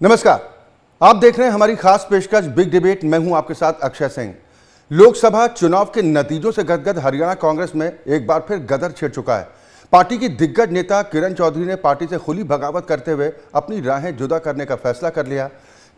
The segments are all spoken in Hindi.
नमस्कार, आप देख रहे हैं हमारी खास पेशकश बिग डिबेट। मैं हूं आपके साथ अक्षय सिंह। लोकसभा चुनाव के नतीजों से गदगद हरियाणा कांग्रेस में एक बार फिर गदर छिड़ चुका है। पार्टी की दिग्गज नेता किरण चौधरी ने पार्टी से खुली बगावत करते हुए अपनी राहें जुदा करने का फैसला कर लिया।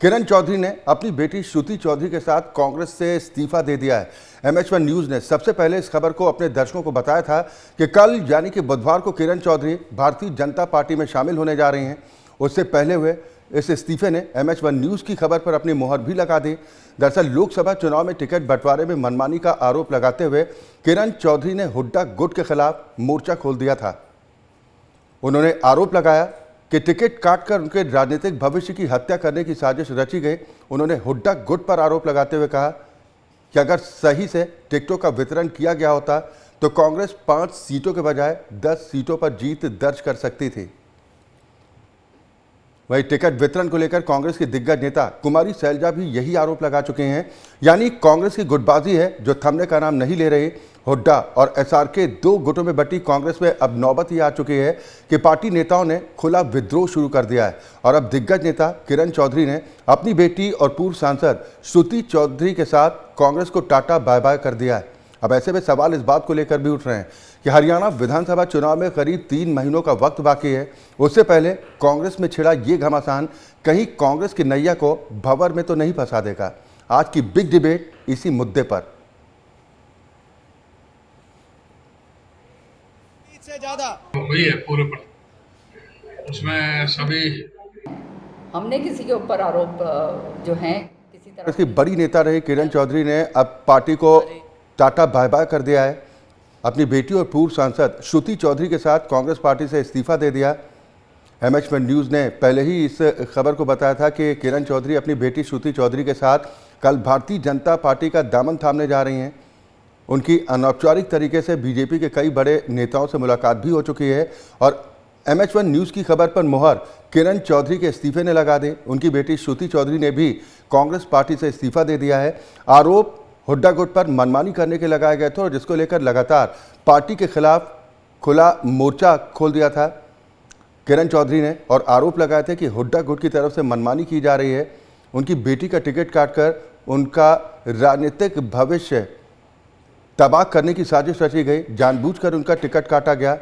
किरण चौधरी ने अपनी बेटी श्रुति चौधरी के साथ कांग्रेस से इस्तीफा दे दिया है। MH1 न्यूज ने सबसे पहले इस खबर को अपने दर्शकों को बताया था कि कल यानी कि बुधवार को किरण चौधरी भारतीय जनता पार्टी में शामिल होने जा रही हैं। उससे पहले हुए इस इस्तीफे ने MH1 न्यूज की खबर पर अपनी मोहर भी लगा दी। दरअसल लोकसभा चुनाव में टिकट बंटवारे में मनमानी का आरोप लगाते हुए किरण चौधरी ने हुड्डा गुट के खिलाफ मोर्चा खोल दिया था। उन्होंने आरोप लगाया कि टिकट काटकर उनके राजनीतिक भविष्य की हत्या करने की साजिश रची गई। उन्होंने हुड्डा गुट पर आरोप लगाते हुए कहा कि अगर सही से टिकटों का वितरण किया गया होता तो कांग्रेस 5 सीटों के बजाय 10 सीटों पर जीत दर्ज कर सकती थी। वहीं टिकट वितरण को लेकर कांग्रेस के दिग्गज नेता कुमारी सैलजा भी यही आरोप लगा चुके हैं। यानी कांग्रेस की गुटबाजी है जो थमने का नाम नहीं ले रही। हुड्डा और SRK 2 गुटों में बटी कांग्रेस में अब नौबत ही आ चुकी है कि पार्टी नेताओं ने खुला विद्रोह शुरू कर दिया है और अब दिग्गज नेता किरण चौधरी ने अपनी बेटी और पूर्व सांसद श्रुति चौधरी के साथ कांग्रेस को टाटा बाय बाय कर दिया है। अब ऐसे में सवाल इस बात को लेकर भी उठ रहे हैं कि हरियाणा विधानसभा चुनाव में करीब 3 महीनों का वक्त बाकी है। उससे पहले कांग्रेस में छिड़ा ये घमासान कहीं कांग्रेस की नैया को भंवर में तो नहीं फंसा देगा। आज की बिग डिबेट इसी मुद्दे पर। से ज्यादा हुई है पूरे पर, उसमें सभी हमने किसी के ऊपर आरोप जो हैं किसी तरह इसकी बड़ी नेता रही किरण चौधरी ने अब पार्टी को टाटा बाय बाय कर दिया है। अपनी बेटी और पूर्व सांसद श्रुति चौधरी के साथ कांग्रेस पार्टी से इस्तीफा दे दिया। MH1 न्यूज़ ने पहले ही इस खबर को बताया था कि किरण चौधरी अपनी बेटी श्रुति चौधरी के साथ कल भारतीय जनता पार्टी का दामन थामने जा रही हैं। उनकी अनौपचारिक तरीके से बीजेपी के कई बड़े नेताओं से मुलाकात भी हो चुकी है और MH1 न्यूज़ की खबर पर मोहर किरण चौधरी के इस्तीफे ने लगा दी। उनकी बेटी श्रुति चौधरी ने भी कांग्रेस पार्टी से इस्तीफा दे दिया है। आरोप हुड्डा गुट पर मनमानी करने के लगाए गए थे और जिसको लेकर लगातार पार्टी के खिलाफ खुला मोर्चा खोल दिया था किरण चौधरी ने और आरोप लगाए थे कि हुड्डा गुट की तरफ से मनमानी की जा रही है। उनकी बेटी का टिकट काटकर उनका राजनीतिक भविष्य तबाह करने की साजिश रची गई। जानबूझकर उनका टिकट काटा गया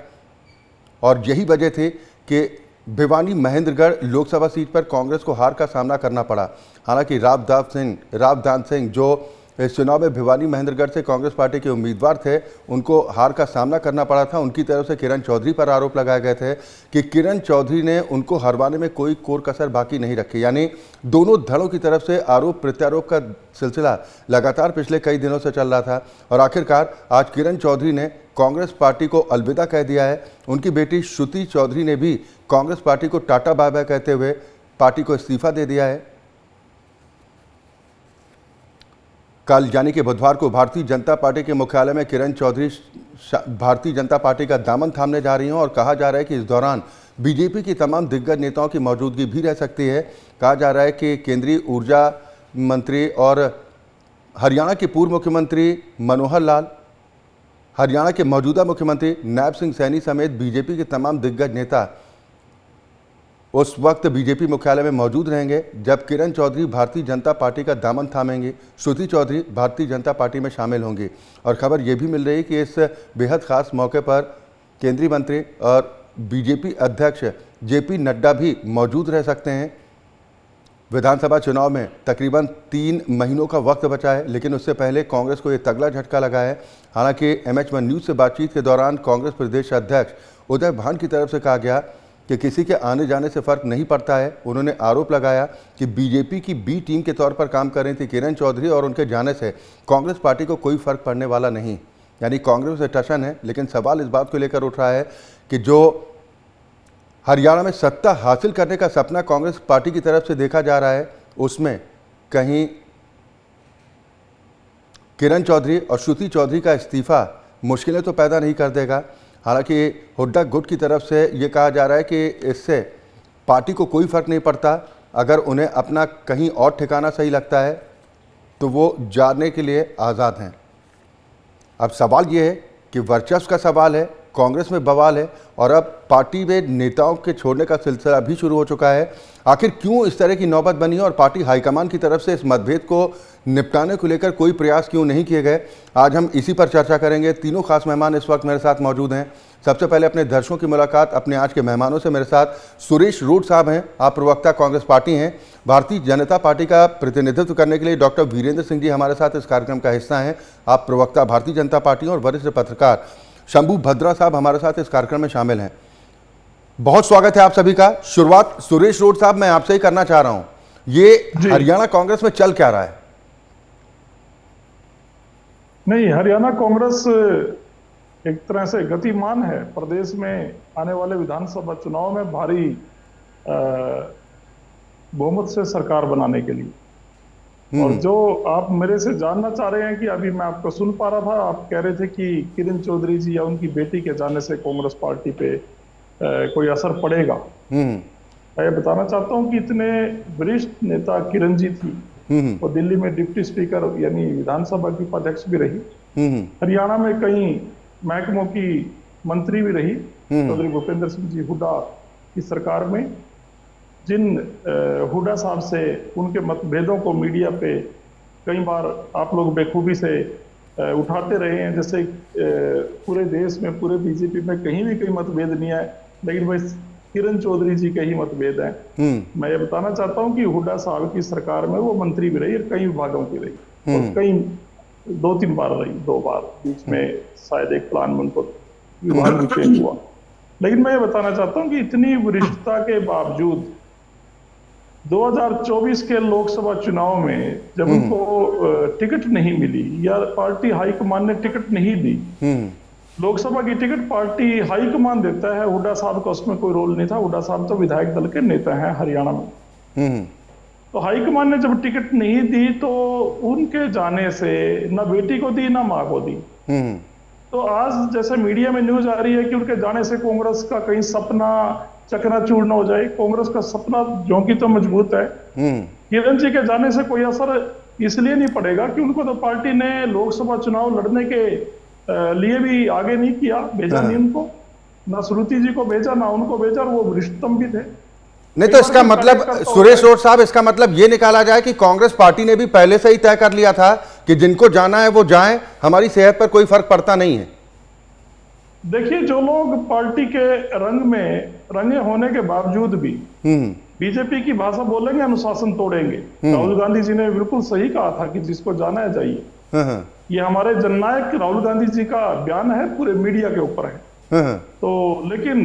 और यही वजह थी कि भिवानी महेंद्रगढ़ लोकसभा सीट पर कांग्रेस को हार का सामना करना पड़ा। हालांकि रावदान सिंह जो इस चुनाव में भिवानी महेंद्रगढ़ से कांग्रेस पार्टी के उम्मीदवार थे, उनको हार का सामना करना पड़ा था। उनकी तरफ से किरण चौधरी पर आरोप लगाए गए थे कि किरण चौधरी ने उनको हरवाने में कोई कोर कसर बाकी नहीं रखी। यानी दोनों धड़ों की तरफ से आरोप प्रत्यारोप का सिलसिला लगातार पिछले कई दिनों से चल रहा था और आखिरकार आज किरण चौधरी ने कांग्रेस पार्टी को अलविदा कह दिया है। उनकी बेटी श्रुति चौधरी ने भी कांग्रेस पार्टी को टाटा बाय बाय कहते हुए पार्टी को इस्तीफा दे दिया है। कल यानी कि बुधवार को भारतीय जनता पार्टी के मुख्यालय में किरण चौधरी भारतीय जनता पार्टी का दामन थामने जा रही हैं और कहा जा रहा है कि इस दौरान बीजेपी की तमाम दिग्गज नेताओं की मौजूदगी भी रह सकती है। कहा जा रहा है कि केंद्रीय ऊर्जा मंत्री और हरियाणा के पूर्व मुख्यमंत्री मनोहर लाल, हरियाणा के मौजूदा मुख्यमंत्री नायब सिंह सैनी समेत बीजेपी के तमाम दिग्गज नेता उस वक्त बीजेपी मुख्यालय में मौजूद रहेंगे जब किरण चौधरी भारतीय जनता पार्टी का दामन थामेंगी। श्रुति चौधरी भारतीय जनता पार्टी में शामिल होंगी और खबर यह भी मिल रही है कि इस बेहद खास मौके पर केंद्रीय मंत्री और बीजेपी अध्यक्ष JP नड्डा भी मौजूद रह सकते हैं। विधानसभा चुनाव में तकरीबन 3 महीनों का वक्त बचा है, लेकिन उससे पहले कांग्रेस को ये तगड़ा झटका लगा है। हालांकि MH1 न्यूज़ से बातचीत के दौरान कांग्रेस प्रदेश अध्यक्ष उदय भान की तरफ से कहा गया कि किसी के आने जाने से फ़र्क नहीं पड़ता है। उन्होंने आरोप लगाया कि बीजेपी की B टीम के तौर पर काम कर रही थी किरण चौधरी और उनके जाने से कांग्रेस पार्टी को कोई फ़र्क पड़ने वाला नहीं। यानी कांग्रेस से टशन है, लेकिन सवाल इस बात को लेकर उठ रहा है कि जो हरियाणा में सत्ता हासिल करने का सपना कांग्रेस पार्टी की तरफ से देखा जा रहा है, उसमें कहीं किरण चौधरी और श्रुति चौधरी का इस्तीफा मुश्किलें तो पैदा नहीं कर देगा। हालांकि हुड्डा गुट की तरफ से ये कहा जा रहा है कि इससे पार्टी को कोई फ़र्क नहीं पड़ता। अगर उन्हें अपना कहीं और ठिकाना सही लगता है तो वो जाने के लिए आज़ाद हैं। अब सवाल ये है कि वर्चस्व का सवाल है, कांग्रेस में बवाल है और अब पार्टी में नेताओं के छोड़ने का सिलसिला भी शुरू हो चुका है। आखिर क्यों इस तरह की नौबत बनी है और पार्टी हाईकमान की तरफ से इस मतभेद को निपटाने को लेकर कोई प्रयास क्यों नहीं किए गए, आज हम इसी पर चर्चा करेंगे। तीनों खास मेहमान इस वक्त मेरे साथ मौजूद हैं। सबसे पहले अपने दर्शकों की मुलाकात अपने आज के मेहमानों से। मेरे साथ सुरेश रोड साहब हैं, आप प्रवक्ता कांग्रेस पार्टी हैं। भारतीय जनता पार्टी का प्रतिनिधित्व करने के लिए डॉक्टर वीरेंद्र सिंह जी हमारे साथ इस कार्यक्रम का हिस्सा हैं, आप प्रवक्ता भारतीय जनता पार्टी। और वरिष्ठ पत्रकार शंभू भद्रा साहब हमारे साथ इस कार्यक्रम में शामिल हैं। बहुत स्वागत है आप सभी का। शुरुआत सुरेश रोड साहब मैं आपसे ही करना चाह रहा हूं, ये हरियाणा कांग्रेस में चल क्या रहा है? नहीं, हरियाणा कांग्रेस एक तरह से गतिमान है। प्रदेश में आने वाले विधानसभा चुनाव में भारी बहुमत से सरकार बनाने के लिए। और जो आप मेरे से जानना चाह रहे हैं कि अभी मैं आपको सुन पा रहा था, आप कह रहे थे कि किरण चौधरी जी या उनकी बेटी के जाने से कांग्रेस पार्टी पे कोई असर पड़ेगा। मैं ये बताना चाहता हूं कि इतने वरिष्ठ नेता किरण जी थी, वो दिल्ली में डिप्टी स्पीकर यानी विधानसभा की उपाध्यक्ष भी रही, हरियाणा में कई महकमों की मंत्री भी रही। चौधरी भूपेंद्र सिंह जी हुड्डा की सरकार में जिन हुड्डा साहब से उनके मतभेदों को मीडिया पे कई बार आप लोग बेखूबी से उठाते रहे हैं, जैसे पूरे देश में पूरे बीजेपी में कहीं भी कोई मतभेद नहीं है, लेकिन बस किरण चौधरी जी के ही मतभेद हैं। मैं ये बताना चाहता हूं कि हुड्डा साहब की सरकार में वो मंत्री भी रही और कई विभागों की रही, और कई 2-3 बार रही, 2 बार, बीच में शायद एक प्लान में उनको विभाग भी चेंज हुआ। लेकिन मैं ये बताना चाहता हूं कि इतनी वरिष्ठता के बावजूद 2024 के लोकसभा चुनाव में जब उनको टिकट नहीं मिली या पार्टी हाईकमान ने टिकट नहीं दी, लोकसभा की टिकट पार्टी हाईकमान देता है, हुड्डा साहब का उसमें कोई रोल नहीं था। हुड्डा साहब तो विधायक दल के नेता हैं हरियाणा में। तो हाईकमान ने जब टिकट नहीं दी तो उनके जाने से ना बेटी को दी ना मां को दी। तो आज जैसे मीडिया में न्यूज आ रही है कि उनके जाने से कांग्रेस का कहीं सपना चकनाचूर न हो जाए, कांग्रेस का सपना जो कि तो मजबूत है। किरण जी के जाने से कोई असर इसलिए नहीं पड़ेगा कि उनको तो पार्टी ने लोकसभा चुनाव लड़ने के लिए भी आगे नहीं किया, भेजा नहीं उनको, ना श्रुति जी को भेजा ना उनको भेजा, और वो वरिष्ठतम भी थे। नहीं तो इसका मतलब सुरेश रोड साहब, इसका मतलब ये निकाला जाए कि कांग्रेस पार्टी ने भी पहले से ही तय कर लिया था कि जिनको जाना है वो जाएं, हमारी सेहत पर कोई फर्क पड़ता नहीं है। देखिए, जो लोग पार्टी के रंग में रंगे होने के बावजूद भी बीजेपी की भाषा बोलेंगे, अनुशासन तोड़ेंगे। राहुल गांधी जी ने बिल्कुल सही कहा था कि जिसको जाना है जाइए। ये हमारे जननायक राहुल गांधी जी का बयान है, पूरे मीडिया के ऊपर है। तो लेकिन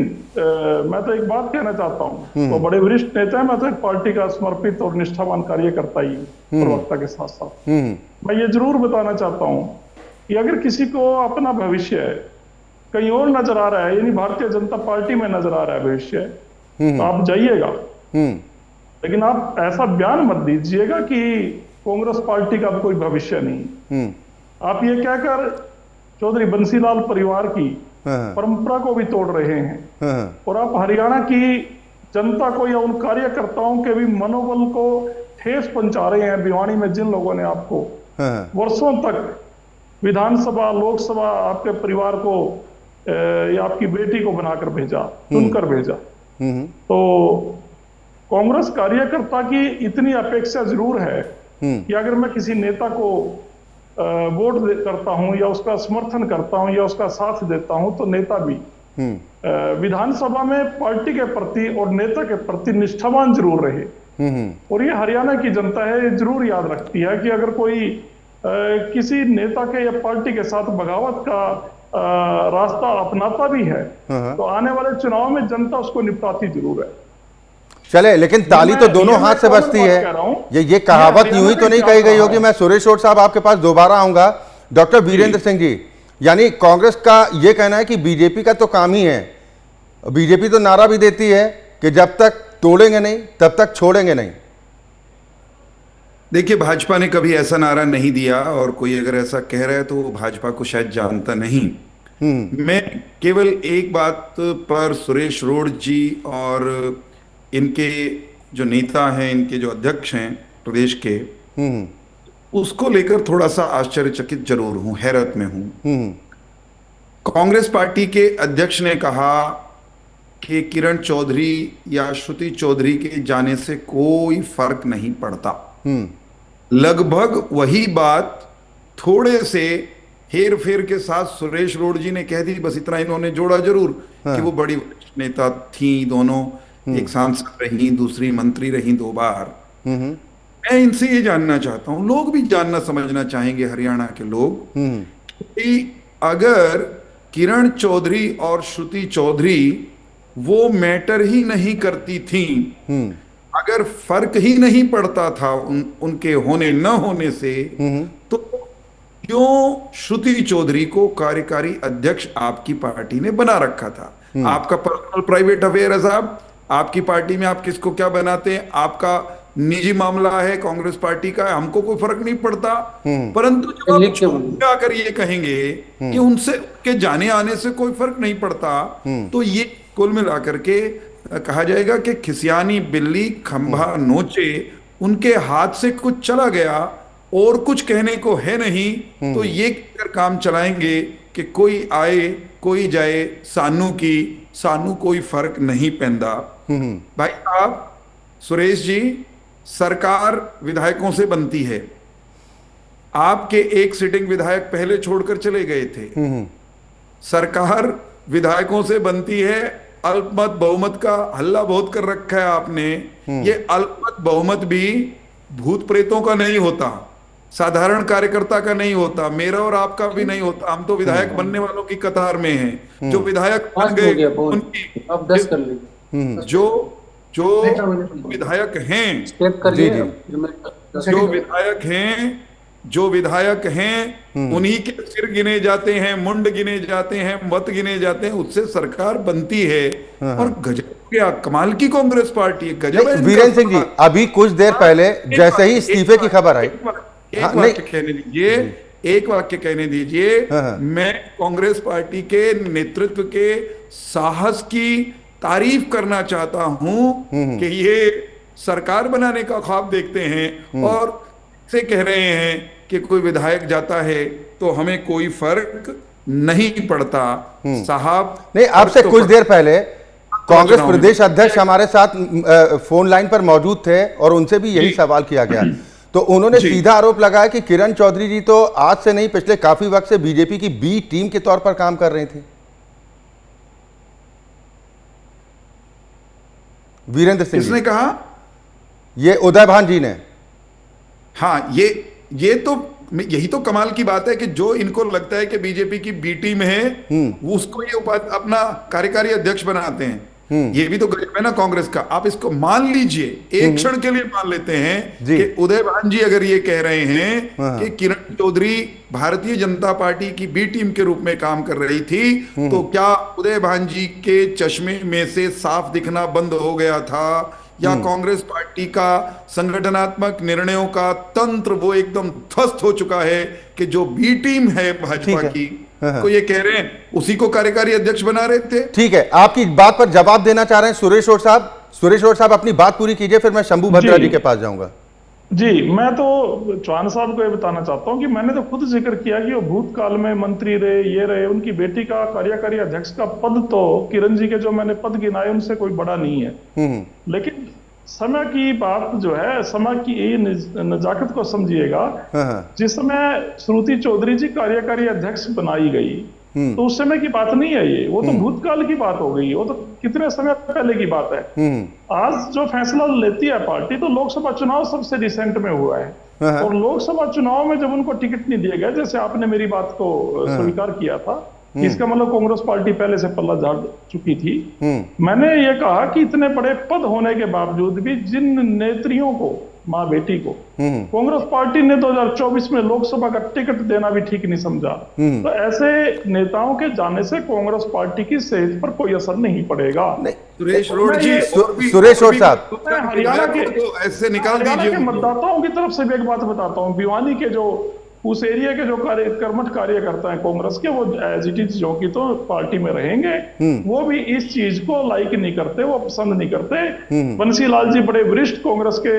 मैं तो एक बात कहना चाहता हूँ, वो बड़े वरिष्ठ नेता है, मैं तो एक पार्टी का समर्पित और निष्ठावान कार्यकर्ता ही प्रवक्ता के साथ साथ। मैं ये जरूर बताना चाहता हूँ कि अगर किसी को अपना भविष्य कहीं और नजर आ रहा है, यानी भारतीय जनता पार्टी में नजर आ रहा है भविष्य, तो आप जाइएगा, लेकिन आप ऐसा बयान मत दीजिएगा कि कांग्रेस पार्टी का कोई भविष्य नहीं। आप ये कहकर चौधरी बंसीलाल परिवार की परंपरा को भी तोड़ रहे हैं, और आप हरियाणा की जनता को या उन कार्यकर्ताओं के भी मनोबल को ठेस पहुंचा रहे हैं। भिवानी में जिन लोगों ने आपको वर्षों तक विधानसभा लोकसभा आपके परिवार को या आपकी बेटी को बनाकर भेजा, चुनकर भेजा, तो कांग्रेस कार्यकर्ता की इतनी अपेक्षा जरूर है कि अगर मैं किसी नेता को वोट करता हूं या उसका समर्थन करता हूं या उसका साथ देता हूं, तो नेता भी विधानसभा में पार्टी के प्रति और नेता के प्रति निष्ठावान जरूर रहे। और ये हरियाणा की जनता है, ये जरूर याद रखती है कि अगर कोई किसी नेता के या पार्टी के साथ बगावत का रास्ता अपनाता भी है, तो आने वाले चुनाव में जनता उसको निपटाती जरूर है। चले, लेकिन ताली तो दोनों हाथ से बजती है। ये कहावत यूं ही तो नहीं कही गई होगी। मैं सुरेश रोड साहब आपके पास दोबारा आऊंगा। डॉक्टर वीरेंद्र सिंह जी, यानी कांग्रेस का ये कहना है कि बीजेपी का तो काम ही है, बीजेपी तो नारा भी देती है कि जब तक तोड़ेंगे नहीं तब तक छोड़ेंगे नहीं। देखिए, भाजपा ने कभी ऐसा नारा नहीं दिया, और कोई अगर ऐसा कह रहा है तो वो भाजपा को शायद जानता नहीं। मैं केवल एक बात पर सुरेश रोड जी और इनके जो नेता हैं, इनके जो अध्यक्ष हैं प्रदेश के, उसको लेकर थोड़ा सा आश्चर्यचकित जरूर हूं, हैरत में हूं। कांग्रेस पार्टी के अध्यक्ष ने कहा कि किरण चौधरी या श्रुति चौधरी के जाने से कोई फर्क नहीं पड़ता। लगभग वही बात थोड़े से हेर फेर के साथ सुरेश रोड जी ने कह दी, बस इतना इन्होंने जोड़ा जरूर कि वो बड़ी वरिष्ठ नेता थी दोनों, एक सांसद रही, दूसरी मंत्री रही 2 बार। मैं इनसे ये जानना चाहता हूं, लोग भी जानना समझना चाहेंगे, हरियाणा के लोग, कि अगर किरण चौधरी और श्रुति चौधरी वो मैटर ही नहीं करती थी, अगर फर्क ही नहीं पड़ता था उनके होने न होने से, तो क्यों श्रुति चौधरी को कार्यकारी अध्यक्ष आपकी पार्टी ने बना रखा था? आपका पर्सनल प्राइवेट अफेयर है साहब, आपकी पार्टी में आप किसको क्या बनाते हैं, आपका निजी मामला है, कांग्रेस पार्टी का है, हमको कोई फर्क नहीं पड़ता। परंतु जब आप छोड़ आकर ये कहेंगे कि उनसे के जाने आने से कोई फर्क नहीं पड़ता, तो ये कुल मिलाकर के कहा जाएगा कि खिसियानी बिल्ली खंभा नोचे, उनके हाथ से कुछ चला गया और कुछ कहने को है नहीं, तो ये कहकर काम चलाएंगे कि कोई आए कोई जाए, सानू कोई फर्क नहीं पैंदा। भाई साहब, सुरेश जी, सरकार विधायकों से बनती है। आपके एक सिटिंग विधायक पहले छोड़कर चले गए थे। सरकार विधायकों से बनती है। अल्पमत बहुमत का हल्ला बहुत कर रखा है आपने। ये अल्पमत बहुमत भी भूत प्रेतों का नहीं होता, साधारण कार्यकर्ता का नहीं होता, मेरा और आपका भी नहीं होता। हम तो विधायक बनने वालों की कतार में हैं। जो विधायक बन गए उनकी अब 10 कर लीजिए। जो विधायक हैं, जो विधायक हैं उन्हीं के सिर गिने जाते हैं, मुंड गिने जाते हैं, मत गिने जाते हैं, उससे सरकार बनती है। और गजब, क्या कमाल की कांग्रेस पार्टी है, गजब है। वीरेंद्र सिंह जी, अभी कुछ देर पहले जैसे ही इस्तीफे की खबर आई, एक वाक्य कहने दीजिए, एक वाक्य कहने दीजिए। मैं कांग्रेस पार्टी के नेतृत्व के साहस की तारीफ करना चाहता हूं कि ये सरकार बनाने का ख्वाब देखते हैं और से कह रहे हैं कि कोई विधायक जाता है तो हमें कोई फर्क नहीं पड़ता। साहब नहीं, आपसे कुछ देर पहले कांग्रेस प्रदेश अध्यक्ष हमारे साथ फोन लाइन पर मौजूद थे और उनसे भी यही सवाल किया गया, तो उन्होंने सीधा आरोप लगाया कि किरण चौधरी जी तो आज से नहीं, पिछले काफी वक्त से बीजेपी की बी टीम के तौर पर काम कर रही थी। वीरेंद्र सिंह किसने कहा? ये उदय भान जी ने। हाँ, ये तो यही तो कमाल की बात है कि जो इनको लगता है कि बीजेपी की बी टीम है, वो उसको ये अपना कार्यकारी अध्यक्ष बनाते हैं। ये भी तो गजब है ना कांग्रेस का। आप इसको मान लीजिए, एक क्षण के लिए मान लेते हैं कि उदय भान जी अगर ये कह रहे हैं कि किरण चौधरी भारतीय जनता पार्टी की बी टीम के रूप में काम कर रही थी, तो क्या उदय भान जी के चश्मे में से साफ दिखना बंद हो गया था, या कांग्रेस पार्टी का संगठनात्मक निर्णयों का तंत्र वो एकदम ध्वस्त हो चुका है कि जो बी टीम है भाजपा की, तो ये कह रहे हैं उसी को कार्यकारी अध्यक्ष बना रहे थे। ठीक है, आपकी बात पर जवाब देना चाह रहे हैं सुरेश रोड साहब। सुरेश रोड साहब, अपनी बात पूरी कीजिए, फिर मैं शंभू भद्रा जी के पास जाऊंगा। जी, मैं तो चौहान साहब को ये बताना चाहता हूं कि मैंने तो खुद जिक्र किया कि वो भूतकाल में मंत्री रहे, ये रहे, उनकी बेटी का कार्यकारी अध्यक्ष का पद तो किरण जी के जो मैंने पद गिनाए उनसे कोई बड़ा नहीं है। लेकिन समय की बात जो है, समय की ये नजाकत को समझिएगा। जिस समय श्रुति चौधरी जी कार्यकारी अध्यक्ष बनाई गई, तो उस समय की बात नहीं है ये, वो तो भूतकाल की बात हो गई, वो तो कितने समय पहले की बात है। आज जो फैसला लेती है पार्टी, तो लोकसभा चुनाव सबसे रिसेंट में हुआ है, और लोकसभा चुनाव में जब उनको टिकट नहीं दिया गया, जैसे आपने मेरी बात को स्वीकार किया था, इसका मतलब कांग्रेस पार्टी पहले से पल्ला झाड़ चुकी थी। मैंने ये कहा कि इतने बड़े पद होने के बावजूद भी जिन नेत्रियों को, माँ बेटी को, कांग्रेस पार्टी ने 2024 में लोकसभा का टिकट देना भी ठीक नहीं समझा, तो ऐसे नेताओं के जाने से कांग्रेस पार्टी की सेहत पर कोई असर नहीं पड़ेगा। सुरेश रोड जी, सुरेश रोड साहब, हरियाणा के तो ऐसे निकाल दीजिए। मतदाताओं की तरफ से भी एक बात बताता हूँ। भिवानी के जो उस एरिया के जो कर्मठ कार्यकर्ता हैं कांग्रेस के, वो एज इट इज जो की तो पार्टी में रहेंगे, वो भी इस चीज को लाइक नहीं करते, वो पसंद नहीं करते। बंसी लाल जी बड़े वरिष्ठ कांग्रेस के,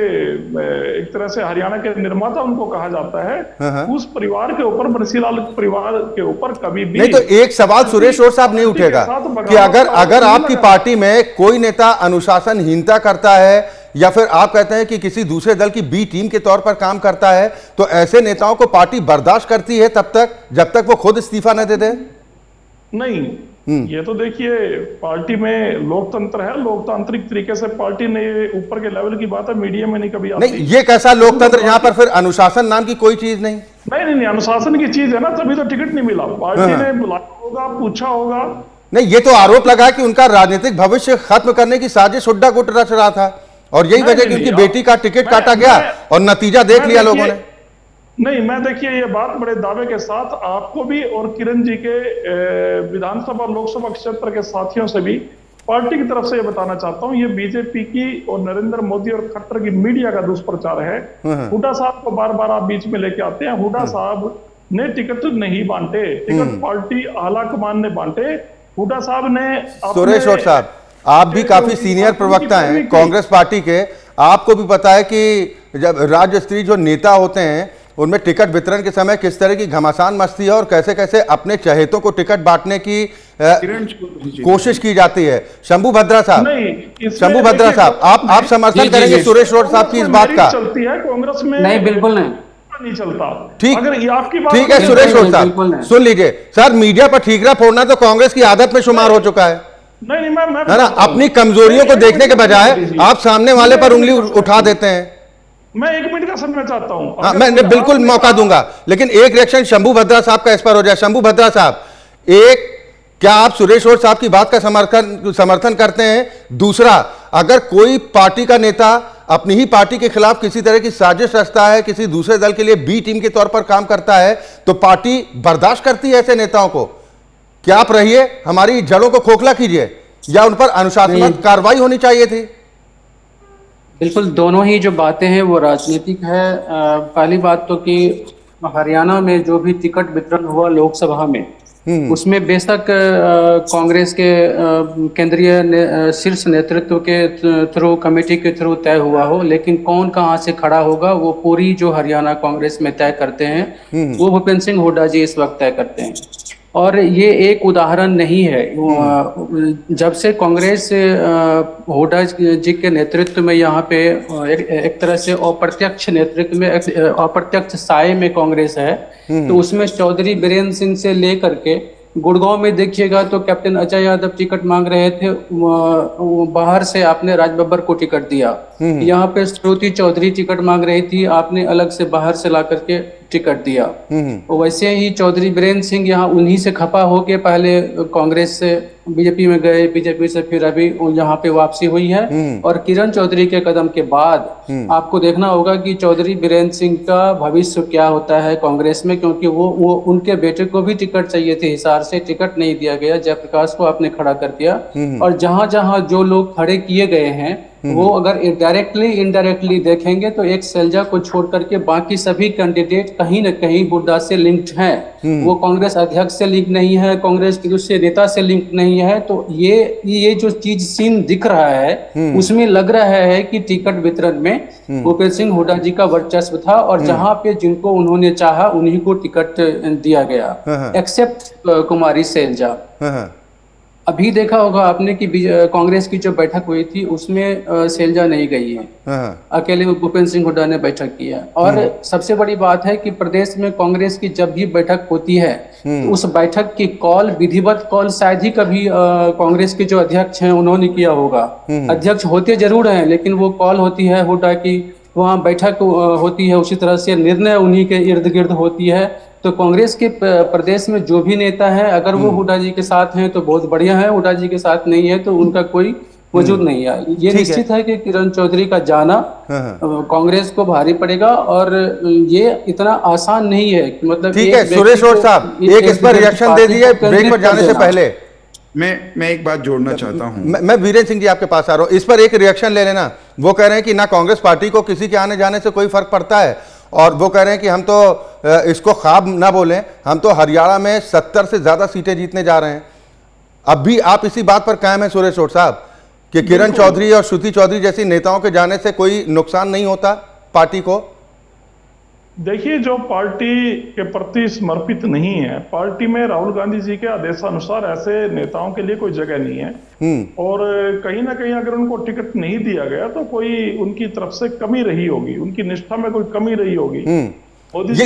एक तरह से हरियाणा के निर्माता उनको कहा जाता है। उस परिवार के ऊपर, बंसी लाल परिवार के ऊपर कभी भी नहीं, तो एक सवाल सुरेश रोड साहब नहीं उठेगा कि अगर आपकी पार्टी में कोई नेता अनुशासनहीनता करता है या फिर आप कहते हैं कि किसी दूसरे दल की बी टीम के तौर पर काम करता है, तो ऐसे नेताओं को पार्टी बर्दाश्त करती है तब तक जब तक वो खुद इस्तीफा न दे दे? नहीं, ये तो देखिए पार्टी में लोकतंत्र है, लोकतांत्रिक तरीके से पार्टी ने, ऊपर के लेवल की बात है, मीडिया में नहीं कभी आती। नहीं, ये कैसा लोकतंत्र जहां पर फिर अनुशासन नाम की कोई चीज नहीं? नहीं, अनुशासन की चीज है ना, तभी तो टिकट नहीं मिला। पार्टी ने बुलाया होगा, पूछा होगा। नहीं, ये तो आरोप लगा कि उनका राजनीतिक भविष्य खत्म करने की साजिश हुड्डा गुट रच रहा था और यही वजह कि उनकी बेटी का टिकट काटा गया और नतीजा देख लिया लोगों ने। नहीं, मैं देखिए ये बात बड़े दावे के साथ आपको भी और किरण जी के विधानसभा लोकसभा क्षेत्र के साथियों से भी पार्टी की तरफ से ये बताना चाहता हूं, ये बीजेपी की और नरेंद्र मोदी और खट्टर की मीडिया का दुष्प्रचार है। हुड्डा साहब को बार बार आप बीच में लेके आते हैं। हुड्डा साहब ने टिकट नहीं बांटे, टिकट पार्टी आला कमान ने बांटे। हुड्डा साहब ने सुरेश रोड साहब, आप भी काफी सीनियर प्रवक्ता हैं कांग्रेस पार्टी के, आपको भी पता है कि जब राज्य स्तरीय जो नेता होते हैं उनमें टिकट वितरण के समय किस तरह की घमासान मस्ती है और कैसे कैसे अपने चहेतों को टिकट बांटने की कोशिश की जाती है। शंभू भद्रा साहब, आप समर्थन करेंगे सुरेश रोड साहब की इस बात का? चलती है कांग्रेस में? नहीं, बिल्कुल नहीं चलता। ठीक, अगर ये आपकी बात ठीक है सुरेश रोड साहब, सुन लीजिए सर, मीडिया पर ठीकरा फोड़ना तो कांग्रेस की आदत में शुमार हो चुका है। नहीं, मैं ना अपनी कमजोरियों को देखने के बजाय आप सामने वाले पर उंगली उठा देते हैं। मैं 1 मिनट का समय चाहता हूं। हाँ, मैं बिल्कुल मौका दूंगा, लेकिन एक रिएक्शन शंभू भद्रा साहब का इस पर हो जाए। शंभू भद्रा साहब, एक, क्या आप सुरेश रोड साहब की बात का समर्थन करते हैं? दूसरा, अगर कोई पार्टी का नेता अपनी ही पार्टी के खिलाफ किसी तरह की साजिश रचता है, किसी दूसरे दल के लिए बी टीम के तौर पर काम करता है, तो पार्टी बर्दाश्त करती है ऐसे नेताओं को? क्या आप रहिए, हमारी जड़ों को खोखला कीजिए, या उन पर अनुशासनात्मक कार्रवाई होनी चाहिए थी? बिल्कुल, दोनों ही जो बातें हैं वो राजनीतिक है। पहली बात तो कि हरियाणा में जो भी टिकट वितरण हुआ लोकसभा में, उसमें बेशक कांग्रेस के केंद्रीय शीर्ष नेतृत्व के थ्रू, कमेटी के थ्रू तय हुआ हो, लेकिन कौन कहां से खड़ा होगा वो पूरी जो हरियाणा कांग्रेस में तय करते हैं, वो भूपेंद्र सिंह हुड्डा जी इस वक्त तय करते हैं। और ये एक उदाहरण नहीं है। जब से कांग्रेस हुड्डा जी के नेतृत्व में यहाँ पे एक तरह से अप्रत्यक्ष नेतृत्व में, अप्रत्यक्ष साये में कांग्रेस है, तो उसमें चौधरी बीरेंद्र सिंह से लेकर के गुड़गांव में देखिएगा तो कैप्टन अजय यादव टिकट मांग रहे थे, बाहर से आपने राज बब्बर को टिकट दिया। यहाँ पे श्रुति चौधरी टिकट मांग रही थी, आपने अलग से बाहर से ला करके टिकट दिया। वैसे ही चौधरी बीरेंद्र सिंह यहाँ उन्हीं से खपा होके पहले कांग्रेस से बीजेपी में गए, बीजेपी से फिर अभी यहाँ पे वापसी हुई है। और किरण चौधरी के कदम के बाद आपको देखना होगा कि चौधरी बीरेंद्र सिंह का भविष्य क्या होता है कांग्रेस में, क्योंकि वो उनके बेटे को भी टिकट चाहिए थे, हिसार से टिकट नहीं दिया गया, जयप्रकाश को आपने खड़ा कर दिया। और जहां जहां जो लोग खड़े किए गए हैं वो अगर डायरेक्टली इनडायरेक्टली देखेंगे तो एक सैलजा को छोड़ करके बाकी सभी कैंडिडेट कहीं न कहीं हुड्डा से लिंक्ड हैं। वो कांग्रेस अध्यक्ष से लिंक नहीं है, कांग्रेस के दूसरे नेता से लिंक नहीं है। तो ये जो चीज सीन दिख रहा है उसमें लग रहा है कि टिकट वितरण में भूपेंद्र सिंह हुड्डा जी का वर्चस्व था और जहां पे जिनको उन्होंने चाहा उन्हीं को टिकट दिया गया, एक्सेप्ट कुमारी सैलजा। अभी देखा होगा आपने कि कांग्रेस की जो बैठक हुई थी उसमें सैलजा नहीं गई है, अकेले भूपेंद्र सिंह हुड्डा ने बैठक की है। और सबसे बड़ी बात है कि प्रदेश में कांग्रेस की जब भी बैठक होती है तो उस बैठक की कॉल, विधिवत कॉल शायद ही कभी कांग्रेस के जो अध्यक्ष हैं उन्होंने किया होगा। अध्यक्ष होते जरूर हैं लेकिन वो कॉल होती है हुड्डा की, वहाँ बैठक होती है, उसी तरह से निर्णय उन्हीं के इर्द गिर्द होती है। तो कांग्रेस के प्रदेश में जो भी नेता है अगर वो हुड्डा जी के साथ हैं तो बहुत बढ़िया है, हुड्डा जी के साथ नहीं है तो उनका कोई वजूद नहीं है। ये निश्चित है कि किरण चौधरी का जाना कांग्रेस को भारी पड़ेगा और ये इतना आसान नहीं है कि मतलब। ठीक है सुरेश रोड साहब, एक इस पर रिएक्शन दे दीजिए ब्रेक पर जाने से पहले। मैं एक बात जोड़ना चाहता हूं। मैं वीरेंद्र सिंह जी आपके पास आ रहा हूं, इस पर एक रिएक्शन ले लेना। वो कह रहे हैं कि ना कांग्रेस पार्टी को किसी के आने जाने से कोई फर्क पड़ता है और वो कह रहे हैं कि हम तो इसको ख्वाब ना बोलें, हम तो हरियाणा में 70 से ज्यादा सीटें जीतने जा रहे हैं। अब भी आप इसी बात पर कायम है सुरेश रोड साहब कि किरण चौधरी और श्रुति चौधरी जैसी नेताओं के जाने से कोई नुकसान नहीं होता पार्टी को? देखिए, जो पार्टी के प्रति समर्पित नहीं है, पार्टी में राहुल गांधी जी के आदेशानुसार ऐसे नेताओं के लिए कोई जगह नहीं है। और कहीं ना कहीं अगर उनको टिकट नहीं दिया गया तो कोई उनकी तरफ से कमी रही होगी, उनकी निष्ठा में कोई कमी रही होगी।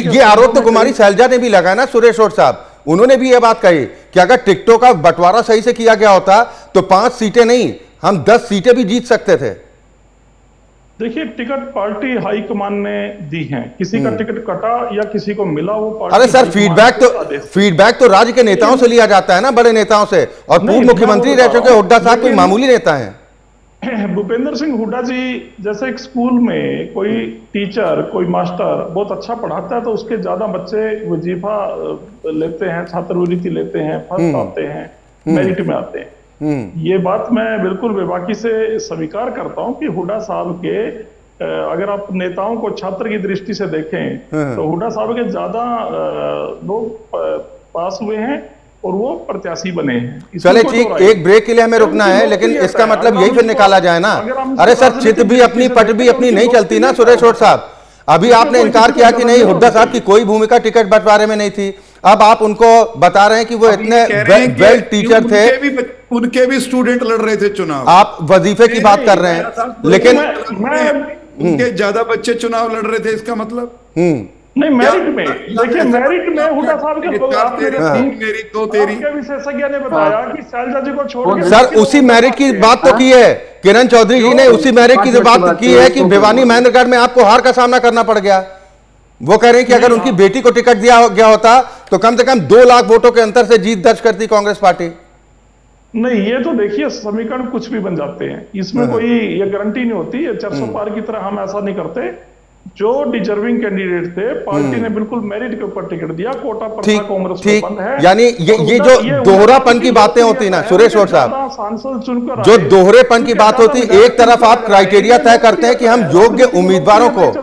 ये आरोप तो कुमारी शैलजा ने भी लगाया ना सुरेश रोड साहब, उन्होंने भी ये बात कही कि अगर टिकटों का बंटवारा सही से किया गया होता तो 5 सीटें नहीं, हम 10 सीटें भी जीत सकते थे। देखिए, टिकट पार्टी हाईकमान ने दी है, किसी का टिकट कटा या किसी को मिला वो पार्टी। अरे सर, फीडबैक तो राज्य के नेताओं से लिया जाता है ना, बड़े नेताओं से, और पूर्व मुख्यमंत्री रह चुके हुड्डा साहब कोई मामूली नेता हैं। भूपेंद्र सिंह हुड्डा जी जैसे एक स्कूल में कोई टीचर, कोई मास्टर बहुत अच्छा पढ़ाता है तो उसके ज्यादा बच्चे वजीफा लेते हैं, छात्रवृत्ति लेते हैं, फर्स्ट आते हैं, मेरिट में आते हैं। ये बात मैं बिल्कुल बेबाकी से स्वीकार करता हूं कि हुड्डा साहब के, अगर आप नेताओं को छात्र की दृष्टि से देखें तो हुड्डा साहब के ज्यादा लोग पास हुए हैं और वो प्रत्याशी बने हैं। चले ठीक, एक ब्रेक के लिए हमें रुकना है, लेकिन इसका मतलब यही फिर निकाला जाए ना, अरे सर चित भी अपनी पट भी अपनी नहीं चलती ना सुरेश रोड साहब। अभी आपने इनकार किया कि नहीं, हुड्डा साहब की कोई भूमिका टिकट बंटवारे में नहीं थी, अब आप उनको बता रहे हैं कि वो इतने वेल टीचर थे, उनके भी स्टूडेंट लड़ रहे थे चुनाव। आप वजीफे की बात कर रहे हैं, लेकिन उनके ज्यादा बच्चे चुनाव लड़ रहे थे, इसका मतलब नहीं, मेरिट में देखिए, मेरिट में हुड्डा साहब के मेरी तो तेरी विशेषज्ञ ने बताया कि शैलजा जी को छोड़ के सर उसी मेरिट की बात तो की है किरण चौधरी जी ने, उसी मेरिट की जो बात की है कि भिवानी महेंद्रगढ़ में आपको हार का सामना करना पड़ गया। वो कह रहे हैं कि अगर उनकी बेटी को टिकट दिया गया होता तो कम से कम 2 लाख वोटों के अंतर से जीत दर्ज करती कांग्रेस पार्टी। नहीं, ये तो देखिए समीकरण कुछ भी बन जाते हैं, इसमें कोई ये गारंटी नहीं होती। ये 400 पार की तरह हम ऐसा नहीं करते। जो डिजर्विंग कैंडिडेट थे पार्टी ने बिल्कुल मेरिट के ऊपर टिकट दिया, कोटा प्रथा कांग्रेस में बंद है। यानी ये जो दोहरापन की बातें होती ना सुरेश रोड साहब, सांसद चुनकर जो दोहरेपन की बात होती, एक तरफ आप क्राइटेरिया तय करते हैं कि हम योग्य उम्मीदवारों को,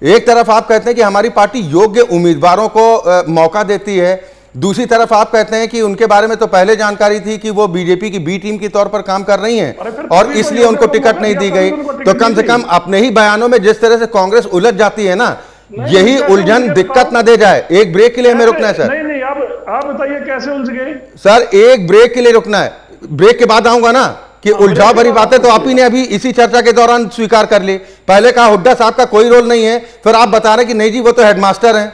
एक तरफ आप कहते हैं कि हमारी पार्टी योग्य उम्मीदवारों को मौका देती है, दूसरी तरफ आप कहते हैं कि उनके बारे में तो पहले जानकारी थी कि वो बीजेपी की बी टीम की तौर पर काम कर रही हैं और इसलिए उनको टिकट नहीं दी गई। तो कम से कम अपने ही बयानों में जिस तरह से कांग्रेस उलझ जाती है ना, यही उलझन दिक्कत ना दे जाए। एक ब्रेक के लिए हमें रुकना है सर। नहीं, आप बताइए कैसे उलझ गए सर? एक ब्रेक के लिए रुकना है, ब्रेक के बाद आऊंगा ना कि उलझाव भरी बातें तो आप ही ने अभी इसी चर्चा के दौरान स्वीकार कर ली। पहले कहा हुड्डा साहब का कोई रोल नहीं है, फिर आप बता रहे कि नहीं जी वो तो हेडमास्टर हैं।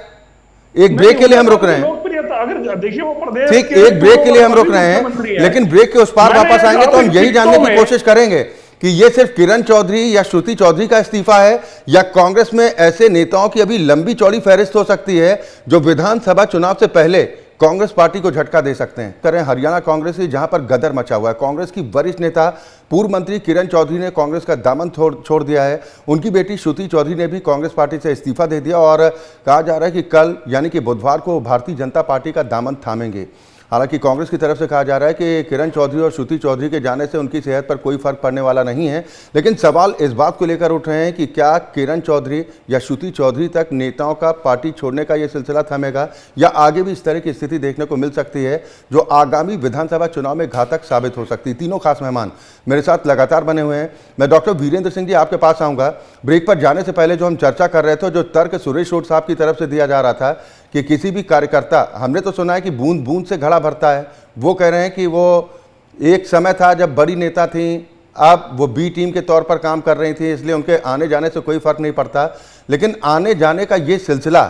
एक ब्रेक के लिए हम रुक रहे हैं, अगर देखिए वो प्रदेश ठीक, एक ब्रेक के लिए हम रुक रहे हैं, लेकिन ब्रेक के उस पार वापस आएंगे तो हम यही जानने की कोशिश करेंगे कि ये सिर्फ किरण चौधरी या श्रुति चौधरी का इस्तीफा है या कांग्रेस में ऐसे नेताओं की अभी लंबी चौड़ी फहरिस्त हो सकती है जो विधानसभा चुनाव से पहले कांग्रेस पार्टी को झटका दे सकते हैं। करें हरियाणा कांग्रेस की, जहां पर गदर मचा हुआ है। कांग्रेस की वरिष्ठ नेता पूर्व मंत्री किरण चौधरी ने कांग्रेस का दामन छोड़ दिया है। उनकी बेटी श्रुति चौधरी ने भी कांग्रेस पार्टी से इस्तीफा दे दिया और कहा जा रहा है कि कल यानी कि बुधवार को भारतीय जनता पार्टी का दामन थामेंगे। हालांकि कांग्रेस की तरफ से कहा जा रहा है कि किरण चौधरी और श्रुति चौधरी के जाने से उनकी सेहत पर कोई फर्क पड़ने वाला नहीं है, लेकिन सवाल इस बात को लेकर उठ रहे हैं कि क्या किरण चौधरी या श्रुति चौधरी तक नेताओं का पार्टी छोड़ने का यह सिलसिला थमेगा या आगे भी इस तरह की स्थिति देखने को मिल सकती है जो आगामी विधानसभा चुनाव में घातक साबित हो सकती है। तीनों खास मेहमान मेरे साथ लगातार बने हुए हैं। मैं डॉक्टर वीरेंद्र सिंह जी आपके पास आऊँगा। ब्रेक पर जाने से पहले जो हम चर्चा कर रहे थे, जो तर्क सुरेश रोड साहब की तरफ से दिया जा रहा था कि किसी भी कार्यकर्ता, हमने तो सुना है कि बूंद बूंद से घड़ा भरता है, वो कह रहे हैं कि वो एक समय था जब बड़ी नेता थी, अब वो बी टीम के तौर पर काम कर रही थी, इसलिए उनके आने जाने से कोई फर्क नहीं पड़ता। लेकिन आने जाने का ये सिलसिला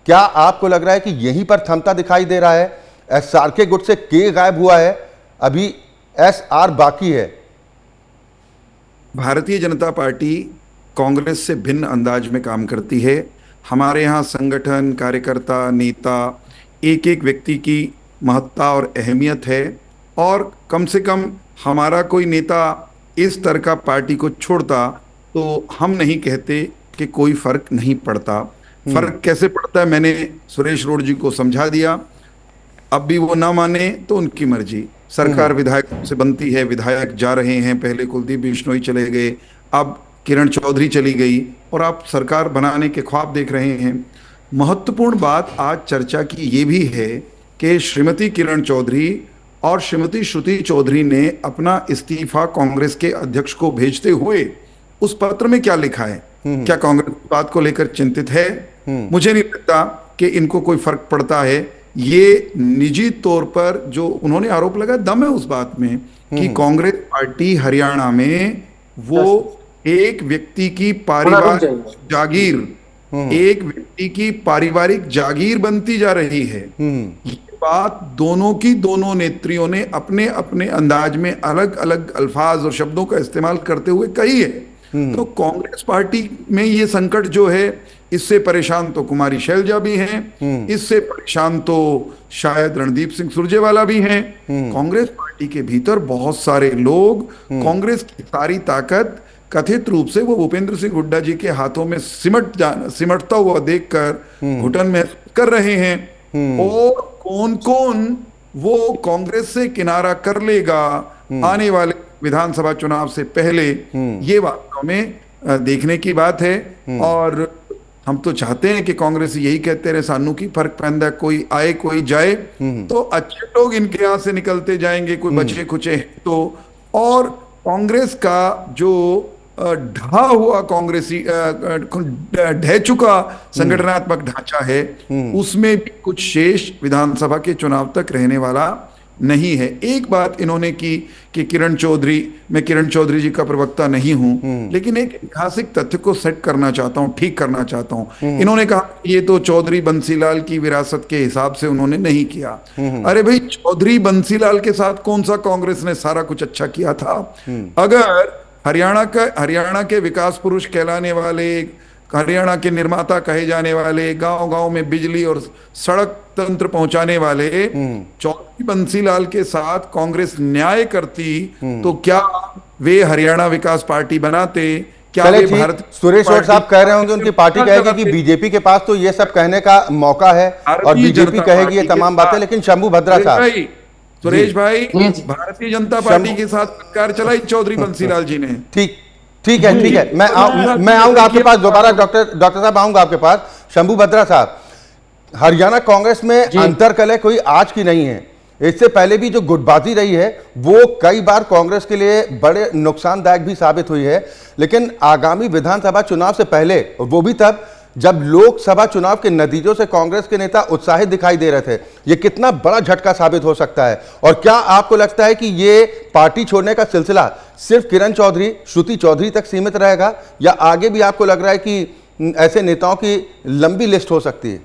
क्या आपको लग रहा है कि यहीं पर थमता दिखाई दे रहा है? SR के गुट से के गायब हुआ है, अभी SR बाकी है। भारतीय जनता पार्टी कांग्रेस से भिन्न अंदाज में काम करती है। हमारे यहाँ संगठन, कार्यकर्ता, नेता, एक एक व्यक्ति की महत्ता और अहमियत है और कम से कम हमारा कोई नेता इस तरह का पार्टी को छोड़ता तो हम नहीं कहते कि कोई फर्क नहीं पड़ता। फर्क कैसे पड़ता है मैंने सुरेश रोड जी को समझा दिया। अब भी वो ना माने तो उनकी मर्जी। सरकार विधायक से बनती है, विधायक जा रहे हैं, पहले कुलदीप बिश्नोई चले गए, अब किरण चौधरी चली गई और आप सरकार बनाने के ख्वाब देख रहे हैं। महत्वपूर्ण बात आज चर्चा की ये भी है कि श्रीमती किरण चौधरी और श्रीमती श्रुति चौधरी ने अपना इस्तीफा कांग्रेस के अध्यक्ष को भेजते हुए उस पत्र में क्या लिखा है? क्या कांग्रेस इस बात को लेकर चिंतित है? मुझे नहीं लगता कि इनको कोई फर्क पड़ता है। ये निजी तौर पर जो उन्होंने आरोप लगाया, दम है उस बात में कि कांग्रेस पार्टी हरियाणा में वो एक व्यक्ति की पारिवारिक जागीर, एक व्यक्ति की पारिवारिक जागीर बनती जा रही है। ये बात दोनों की दोनों नेत्रियों ने अपने अपने अंदाज में अलग अलग अल्फाज और शब्दों का इस्तेमाल करते हुए कही है। तो कांग्रेस पार्टी में ये संकट जो है, इससे परेशान तो कुमारी शैलजा भी हैं, इससे परेशान तो शायद रणदीप सिंह सुरजेवाला भी हैं। कांग्रेस पार्टी के भीतर बहुत सारे लोग कांग्रेस की सारी ताकत कथित रूप से वो भूपेंद्र सिंह हुड्डा जी के हाथों में सिमटता हुआ देखकर घुटन में कर रहे हैं। और कौन कौन वो कांग्रेस से किनारा कर लेगा आने वाले विधानसभा चुनाव से पहले, ये वास्तव में देखने की बात है। और हम तो चाहते हैं कि कांग्रेस यही कहते रहे, सानू की फर्क पैंदा, कोई आए कोई जाए, तो अच्छे लोग इनके यहाँ से निकलते जाएंगे, कोई बचे खुचे तो। और कांग्रेस का जो ढहा हुआ कांग्रेसी ढह चुका संगठनात्मक ढांचा है, उसमें भी कुछ शेष विधानसभा के चुनाव तक रहने वाला नहीं है। एक बात इन्होंने की कि किरण चौधरी, मैं किरण चौधरी जी का प्रवक्ता नहीं हूं, लेकिन एक ऐतिहासिक तथ्य को सेट करना चाहता हूं, ठीक करना चाहता हूं। इन्होंने कहा ये तो चौधरी बंसीलाल की विरासत के हिसाब से उन्होंने नहीं किया। अरे भाई, चौधरी बंसीलाल के साथ कौन सा कांग्रेस ने सारा कुछ अच्छा किया था? अगर हरियाणा के विकास पुरुष कहलाने वाले, हरियाणा के निर्माता कहे जाने वाले, गांव गांव में बिजली और सड़क तंत्र पहुंचाने वाले चौधरी बंसीलाल के साथ कांग्रेस न्याय करती, तो क्या वे हरियाणा विकास पार्टी बनाते? क्या वे भारत? सुरेश और साहब कह रहे होंगे, उनकी पार्टी कहेगी कि बीजेपी के पास तो ये सब कहने का मौका है और बीजेपी कहेगी ये तमाम बातें, लेकिन शंभू भद्रा साहब, सुरेश भाई, भारतीय जनता पार्टी के साथ सरकार चलाई चौधरी बंसीलाल जी ने। ठीक है, मैं आऊंगा आपके पास दोबारा, डॉक्टर साहब आऊंगा आपके पास। शंभू भद्रा साहब, हरियाणा कांग्रेस में अंतर्कलह कोई आज की नहीं है, इससे पहले भी जो गुटबाजी रही है वो कई बार कांग्रेस के लिए बड़े नुकसानदायक भी साबित हुई है। लेकिन आगामी विधानसभा चुनाव से पहले, वो भी तब जब लोकसभा चुनाव के नतीजों से कांग्रेस के नेता उत्साहित दिखाई दे रहे थे, ये कितना बड़ा झटका साबित हो सकता है? और क्या आपको लगता है कि ये पार्टी छोड़ने का सिलसिला सिर्फ किरण चौधरी, श्रुति चौधरी तक सीमित रहेगा, या आगे भी आपको लग रहा है कि ऐसे नेताओं की लंबी लिस्ट हो सकती है?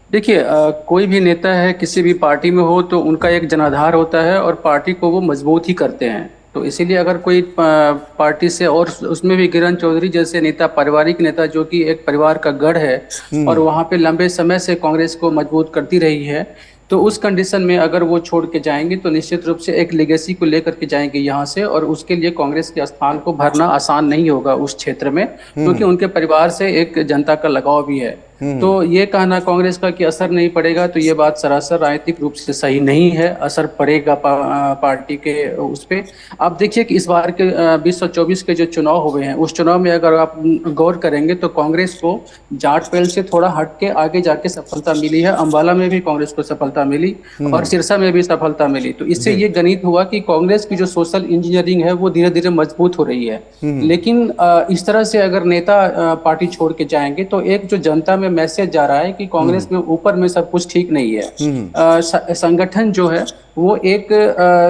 देखिए, कोई भी नेता है किसी भी पार्टी में हो तो उनका एक जनाधार होता है और पार्टी को वो मजबूत ही करते हैं। तो इसीलिए अगर कोई पार्टी से, और उसमें भी किरण चौधरी जैसे नेता, पारिवारिक नेता जो कि एक परिवार का गढ़ है और वहाँ पे लंबे समय से कांग्रेस को मजबूत करती रही है, तो उस कंडीशन में अगर वो छोड़ के जाएंगे तो निश्चित रूप से एक लेगेसी को लेकर के जाएंगे यहाँ से, और उसके लिए कांग्रेस के स्थान को भरना आसान नहीं होगा उस क्षेत्र में, क्योंकि उनके परिवार से एक जनता का लगाव भी है। तो ये कहना कांग्रेस का कि असर नहीं पड़ेगा, तो ये बात सरासर राजनीतिक रूप से सही नहीं है। असर पड़ेगा पार्टी के उस पे। आप देखिए कि इस बार के 2024 के जो चुनाव हुए हैं, उस चुनाव में अगर आप गौर करेंगे तो कांग्रेस को जाट पेल से थोड़ा हट के आगे जाके सफलता मिली है। अंबाला में भी कांग्रेस को सफलता मिली और सिरसा में भी सफलता मिली। तो इससे ये गणित हुआ कि कांग्रेस की जो सोशल इंजीनियरिंग है वो धीरे धीरे मजबूत हो रही है। लेकिन इस तरह से अगर नेता पार्टी छोड़ के जाएंगे तो एक जो जनता में मैसेज जा रहा है कि कांग्रेस में ऊपर में सब कुछ ठीक नहीं है। संगठन जो है वो एक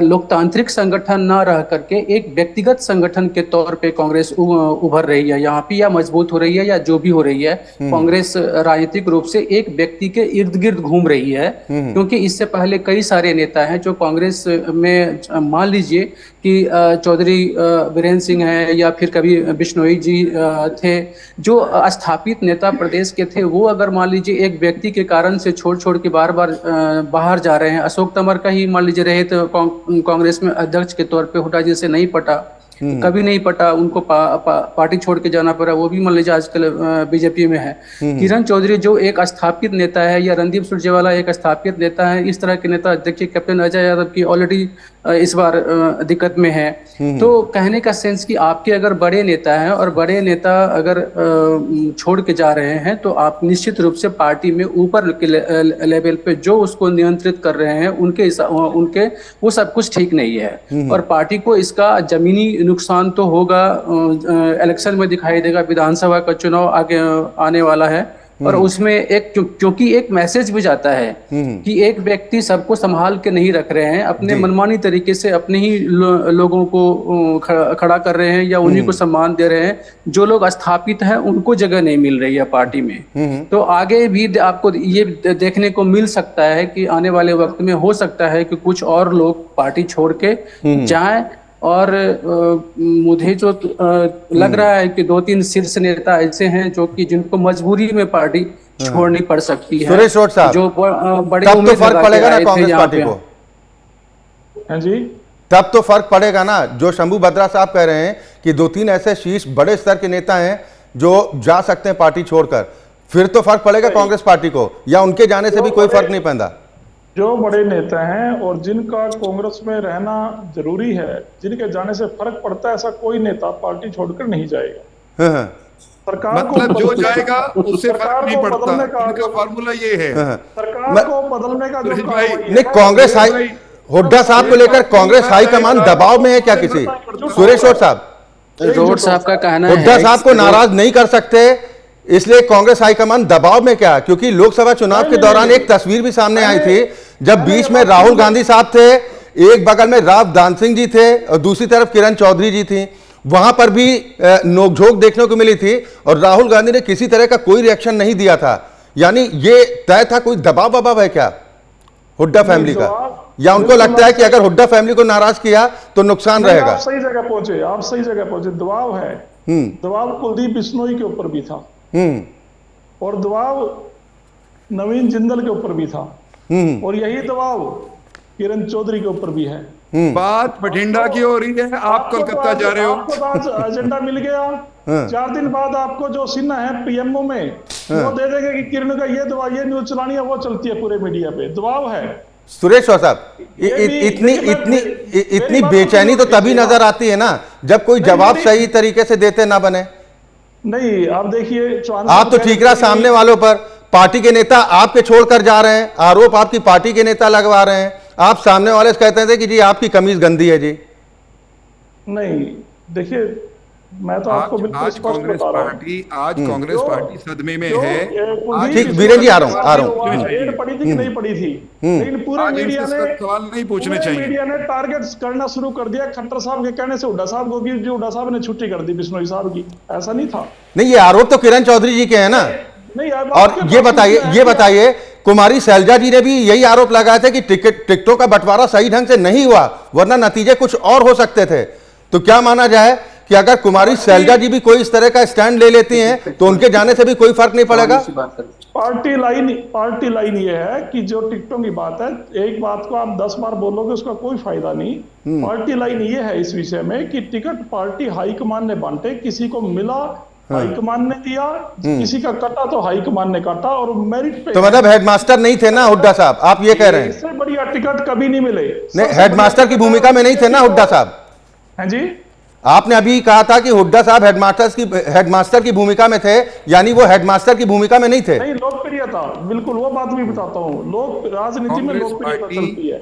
लोकतांत्रिक संगठन ना रह करके एक व्यक्तिगत संगठन के तौर पे कांग्रेस उभर रही है यहाँ पे, या मजबूत हो रही है, या जो भी हो रही है। कांग्रेस राजनीतिक रूप से एक व्यक्ति के इर्द गिर्द घूम रही है, क्योंकि इससे पहले कई सारे नेता हैं जो कांग्रेस में, मान लीजिए कि चौधरी वीरेंद्र सिंह है या फिर कभी बिश्नोई जी थे, जो स्थापित नेता प्रदेश के थे, वो अगर मान लीजिए एक व्यक्ति के कारण से छोड़ के बार बार बाहर जा रहे हैं। अशोक तंवर का ही मान लीजिए रहे तो कांग्रेस में अध्यक्ष के तौर पे हुड्डा जी से नहीं पटा, कभी नहीं पटा, उनको पार्टी छोड़ के जाना पड़ा, वो भी मान लीजिए आजकल बीजेपी में है। किरण चौधरी जो एक स्थापित नेता है, या रणदीप सुरजेवाला एक स्थापित नेता है, इस तरह के नेता देखिए कैप्टन अजय यादव की ऑलरेडी इस बार दिक्कत में है। तो कहने का सेंस कि आपके अगर बड़े नेता हैं और बड़े नेता अगर छोड़ के जा रहे हैं तो आप निश्चित रूप से पार्टी में ऊपर के लेवल पे जो उसको नियंत्रित कर रहे हैं उनके वो सब कुछ ठीक नहीं है और पार्टी को इसका जमीनी नुकसान तो होगा। इलेक्शन में दिखाई देगा, विधानसभा का चुनाव आगे आने वाला है और उसमें एक क्योंकि एक मैसेज भी जाता है कि एक व्यक्ति सबको संभाल के नहीं रख रहे हैं, अपने मनमानी तरीके से अपने ही लोगों को खड़ा कर रहे हैं या उन्हीं को सम्मान दे रहे हैं। जो लोग स्थापित हैं उनको जगह नहीं मिल रही है पार्टी में। तो आगे भी आपको ये देखने को मिल सकता है कि आने वाले वक्त में हो सकता है कि कुछ और लोग पार्टी छोड़ के जाएं और मुझे जो लग रहा है कि 2-3 शीर्ष नेता ऐसे हैं जो कि जिनको मजबूरी में पार्टी छोड़नी पड़ सकती है। सुरेश रोड साहब, जो बड़े तब तो फर्क पड़ेगा ना कांग्रेस पार्टी को। हाँ जी, तब तो फर्क पड़ेगा ना। जो शंभू भद्रा साहब कह रहे हैं कि 2-3 ऐसे शीर्ष बड़े स्तर के नेता हैं जो जा सकते हैं पार्टी छोड़कर, फिर तो फर्क पड़ेगा कांग्रेस पार्टी को, या उनके जाने से भी कोई फर्क नहीं पड़ता? जो बड़े नेता हैं और जिनका कांग्रेस में रहना जरूरी है, जिनके जाने से फर्क पड़ता है, ऐसा कोई नेता पार्टी छोड़कर नहीं जाएगा। सरकार मतलब को जो जाएगा उससे फर्क नहीं पड़ता, इनका फार्मूला ये है। सरकार को बदलने का जो नहीं, कांग्रेस हाई हुड्डा साहब को लेकर कांग्रेस हाईकमान दबाव में है क्या किसी? सुरेश रोड साहब का कहना है हुड्डा साहब को नाराज नहीं कर सकते, इसलिए कांग्रेस हाईकमान दबाव में क्या? क्योंकि लोकसभा चुनाव के दौरान एक तस्वीर भी सामने आई थी जब बीच में राहुल गांधी साहब थे, एक बगल में राव दान सिंह जी थे और दूसरी तरफ किरण चौधरी जी थी। वहां पर भी नोकझोंक देखने को मिली थी और राहुल गांधी ने किसी तरह का कोई रिएक्शन नहीं दिया था। यानी ये तय था, कोई दबाव वबाव है क्या हुड्डा फैमिली का, या उनको लगता है कि अगर हुड्डा फैमिली को नाराज किया तो नुकसान रहेगा? आप सही जगह पहुंचे, आप सही जगह पहुंचे। दबाव है, दबाव कुलदीप बिश्नोई के ऊपर भी था और दबाव नवीन जिंदल के ऊपर भी था और यही दबाव किरण चौधरी के ऊपर भी है। बात बठिंडा की हो रही है, आप कोलकाता जा रहे हो। आपको तो आज एजेंडा मिल गया। 4 दिन बाद आपको जो सिन्हा है पीएमओ में वो दे देंगे कि किरण का ये दवा, ये न्यूज चलानी है, वो चलती है पूरे मीडिया पे। दबाव है। सुरेश साहब, इतनी बेचैनी तो तभी नजर आती है ना जब कोई जवाब सही तरीके से देते ना बने। नहीं, आप देखिए, आप तो ठीक रहा सामने वालों पर, पार्टी के नेता आपके छोड़कर जा रहे हैं, आरोप आपकी पार्टी के नेता लगवा रहे हैं, आप सामने वाले से कहते थे कि जी आपकी कमीज गंदी है जी। नहीं, देखिए, मैं तो आपको बिल्कुल स्पष्ट बता रहा हूं। आज कांग्रेस पार्टी सदमे में है। ठीक, वीरेन जी आ रहा हूं। एड पड़ी थी कि नहीं पड़ी थी, लेकिन पूरे मीडिया ने सवाल नहीं पूछने चाहिए। मीडिया ने टारगेट करना शुरू कर दिया खट्टर साहब के कहने से हुड्डा साहब को, कि जो हुड्डा साहब ने छुट्टी कर दी बिश्नोई साहब की। ऐसा नहीं था। नहीं, ये आरोप तो किरण चौधरी जी के हैं ना। नहीं, और ये बताइए कुमारी शैलजा जी ने भी यही आरोप लगाया था कि टिकटों का बंटवारा सही ढंग से नहीं हुआ, वरना नतीजे कुछ और हो सकते थे। तो क्या माना जाए कि अगर कुमारी शैलजा जी भी कोई इस तरह का स्टैंड ले लेती हैं तो उनके जाने से भी कोई फर्क नहीं पड़ेगा? पार्टी लाइन ये है कि जो टिकटों की बात है, एक बात को आप 10 बार बोलोगे उसका कोई फायदा नहीं। पार्टी लाइन ये है इस विषय में कि टिकट पार्टी हाईकमान ने बांटे, किसी को मिला हाईकमान ने दिया, किसी का कटा तो हाईकमान ने काटा और मेरिट पे। तो मतलब हेडमास्टर नहीं थे ना हुड्डा साहब, आप ये कह रहे हैं? इससे बढ़िया टिकट कभी नहीं मिले। नहीं, हेडमास्टर की भूमिका में नहीं थे ना हुड्डा साहब? हाँ जी, आपने अभी कहा था कि हुड्डा साहब हेडमास्टर की भूमिका में थे, यानी वो हेडमास्टर की भूमिका में नहीं थे। नहीं, लोकप्रियता, बिल्कुल वो बात भी बताता हूँ। राजनीति में लोकप्रियता चलती है,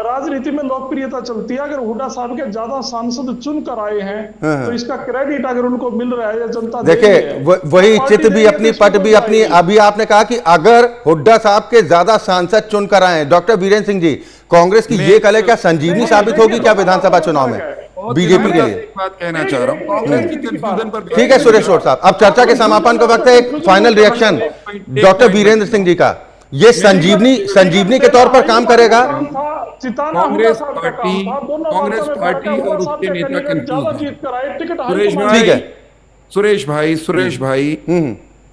राजनीति में लोकप्रियता चलती है। अगर हुड्डा साहब के ज्यादा सांसद चुन कर आए हैं तो इसका क्रेडिट अगर उनको मिल रहा है या जनता देखिए, वही चित भी अपनी पट भी अपनी। अभी आपने कहा कि अगर हुड्डा साहब के ज्यादा सांसद चुन कर आए, डॉक्टर वीरेंद्र सिंह जी, कांग्रेस की ये कले क्या संजीवनी साबित होगी क्या विधानसभा चुनाव में बीजेपी के लिए? एक बात कहना चाह रहा हूं, कांग्रेस की कंफ्यूजन पर। ठीक है सुरेश साहब, अब चर्चा के समापन का वक्त है। एक final reaction doctor Virendra Singh ji का, ये संजीवनी के तौर पर काम करेगा? कांग्रेस पार्टी और उसके नेता कंफ्यूज। सुरेश भाई,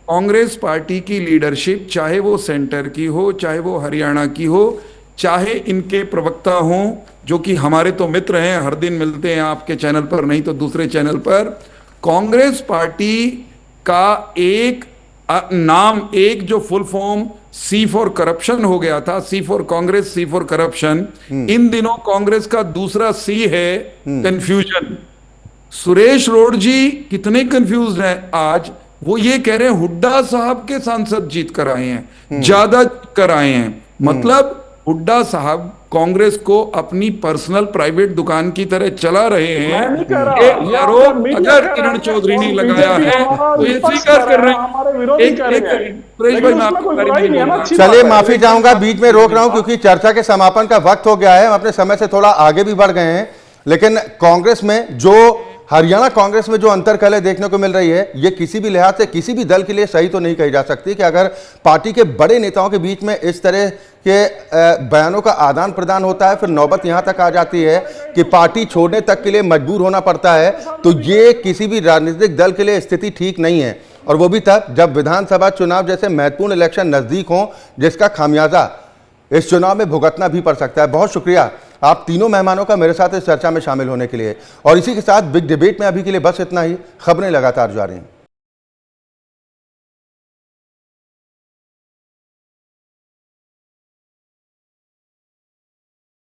कांग्रेस पार्टी की लीडरशिप, चाहे वो सेंटर की हो, चाहे वो हरियाणा की हो, चाहे इनके प्रवक्ता हों जो कि हमारे तो मित्र हैं, हर दिन मिलते हैं आपके चैनल पर, नहीं तो दूसरे चैनल पर, कांग्रेस पार्टी का एक नाम एक जो full form C for corruption हो गया था, C for Congress, C for corruption, इन दिनों कांग्रेस का दूसरा सी है कंफ्यूजन। सुरेश रोड जी कितने कंफ्यूज हैं आज, वो ये कह रहे हैं हुड्डा साहब के सांसद जीत कर आए हैं, ज्यादा कर आए हैं। मतलब हुड्डा साहब कांग्रेस को अपनी पर्सनल प्राइवेट दुकान की तरह चला रहे हैं। मैं नहीं कह रहा, ये आरोप अगर किरण चौधरी ने लगाया है तो ये स्वीकार कर रहे हैं। हमारे विरोधी कह रहे हैं, सुरेश भाई, लेकिन मैं उसमें आपको कोई बारे बुराई में नहीं है ना, बोलूंगा। अच्छी चलिए बात है। माफी चाहूंगा, बीच में रोक रहा हूं क्योंकि चर्चा के समापन का वक्त हो गया है, हम अपने समय से थोड़ा आगे भी बढ़ गए हैं। लेकिन कांग्रेस में जो हरियाणा कांग्रेस में जो अंतर्कलह देखने को मिल रही है, ये किसी भी लिहाज से किसी भी दल के लिए सही तो नहीं कही जा सकती कि अगर पार्टी के बड़े नेताओं के बीच में इस तरह के बयानों का आदान प्रदान होता है, फिर नौबत यहां तक आ जाती है कि पार्टी छोड़ने तक के लिए मजबूर होना पड़ता है, तो ये किसी भी राजनीतिक दल के लिए स्थिति ठीक नहीं है। और वो भी तब जब विधानसभा चुनाव जैसे महत्वपूर्ण इलेक्शन नजदीक हों, जिसका खामियाजा इस चुनाव में भुगतना भी पड़ सकता है। बहुत शुक्रिया आप तीनों मेहमानों का मेरे साथ इस चर्चा में शामिल होने के लिए। और इसी के साथ बिग डिबेट में अभी के लिए बस इतना ही। खबरें लगातार जारी हैं।